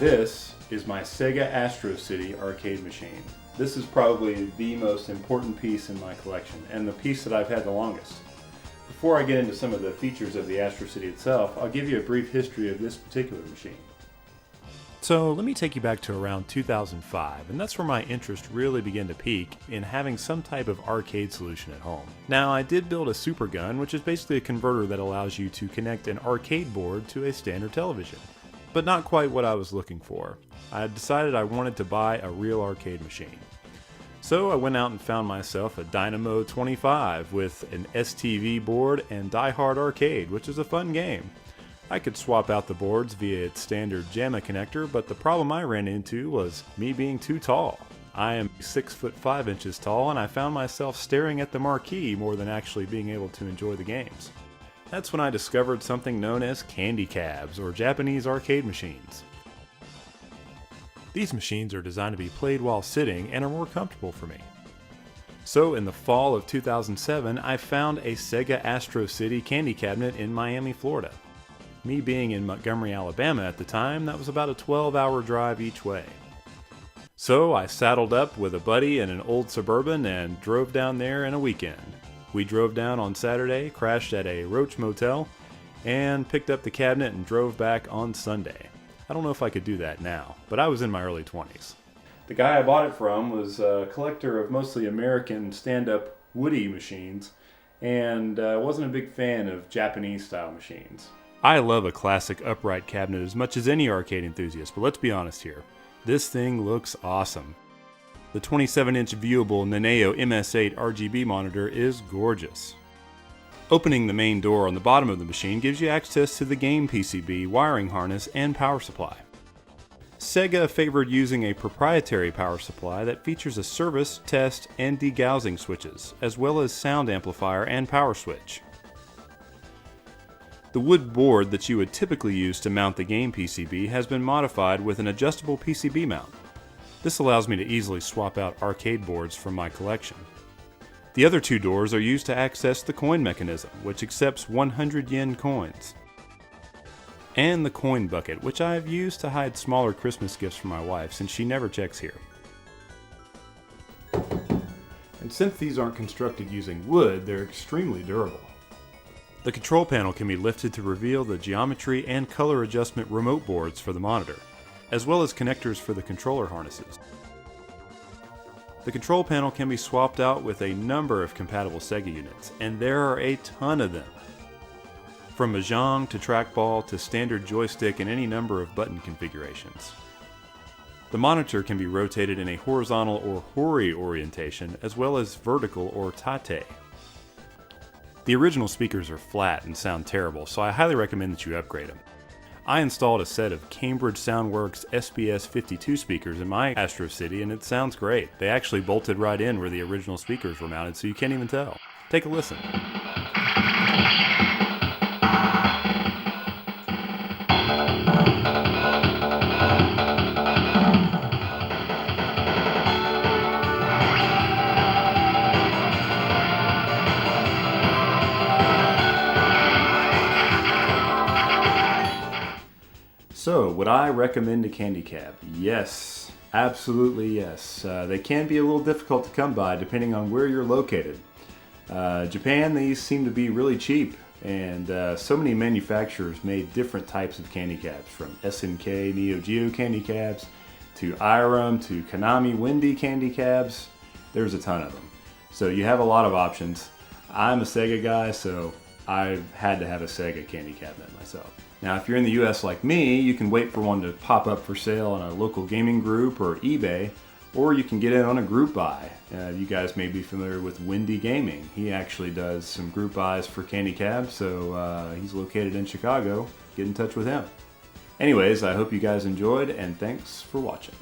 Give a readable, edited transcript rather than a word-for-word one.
This is my Sega Astro City arcade machine. This is probably the most important piece in my collection, and the piece that I've had the longest. Before I get into some of the features of the Astro City itself, I'll give you a brief history of this particular machine. So let me take you back to around 2005, and that's where my interest really began to peak in having some type of arcade solution at home. Now, I did build a Super Gun, which is basically a converter that allows you to connect an arcade board to a standard television. But not quite what I was looking for. I had decided I wanted to buy a real arcade machine. So I went out and found myself a Dynamo 25 with an STV board and Die Hard Arcade, which is a fun game. I could swap out the boards via its standard JAMA connector, but the problem I ran into was me being too tall. I am 6'5" tall, and I found myself staring at the marquee more than actually being able to enjoy the games. That's when I discovered something known as candy cabs, or Japanese arcade machines. These machines are designed to be played while sitting and are more comfortable for me. So in the fall of 2007, I found a Sega Astro City candy cabinet in Miami, Florida. Me being in Montgomery, Alabama at the time, that was about a 12-hour drive each way. So I saddled up with a buddy in an old Suburban and drove down there in a weekend. We drove down on Saturday, crashed at a Roach Motel, and picked up the cabinet and drove back on Sunday. I don't know if I could do that now, but I was in my early 20s. The guy I bought it from was a collector of mostly American stand-up Woody machines, and wasn't a big fan of Japanese-style machines. I love a classic upright cabinet as much as any arcade enthusiast, but let's be honest here. This thing looks awesome. The 27-inch viewable Naneo MS8 RGB monitor is gorgeous. Opening the main door on the bottom of the machine gives you access to the game PCB, wiring harness, and power supply. Sega favored using a proprietary power supply that features a service, test, and degaussing switches, as well as sound amplifier and power switch. The wood board that you would typically use to mount the game PCB has been modified with an adjustable PCB mount. This allows me to easily swap out arcade boards from my collection. The other two doors are used to access the coin mechanism, which accepts 100 yen coins. And the coin bucket, which I've used to hide smaller Christmas gifts for my wife since she never checks here. And since these aren't constructed using wood, they're extremely durable. The control panel can be lifted to reveal the geometry and color adjustment remote boards for the monitor, as well as connectors for the controller harnesses. The control panel can be swapped out with a number of compatible Sega units, and there are a ton of them. From Mahjong to trackball to standard joystick and any number of button configurations. The monitor can be rotated in a horizontal or hori orientation, as well as vertical or tate. The original speakers are flat and sound terrible, so I highly recommend that you upgrade them. I installed a set of Cambridge Soundworks SBS 52 speakers in my Astro City, and it sounds great. They actually bolted right in where the original speakers were mounted, so you can't even tell. Take a listen. So, would I recommend a candy cab? Yes, absolutely yes. They can be a little difficult to come by depending on where you're located. Japan, these seem to be really cheap, and so many manufacturers made different types of candy cabs, from SNK Neo Geo candy cabs to Irem to Konami Windy candy cabs. There's a ton of them. So you have a lot of options. I'm a Sega guy, so I had to have a Sega candy cabinet myself. Now, if you're in the US like me, you can wait for one to pop up for sale on a local gaming group or eBay, or you can get it on a group buy. You guys may be familiar with Windy Gaming. He actually does some group buys for candy cabs, so he's located in Chicago. Get in touch with him. Anyways, I hope you guys enjoyed, and thanks for watching.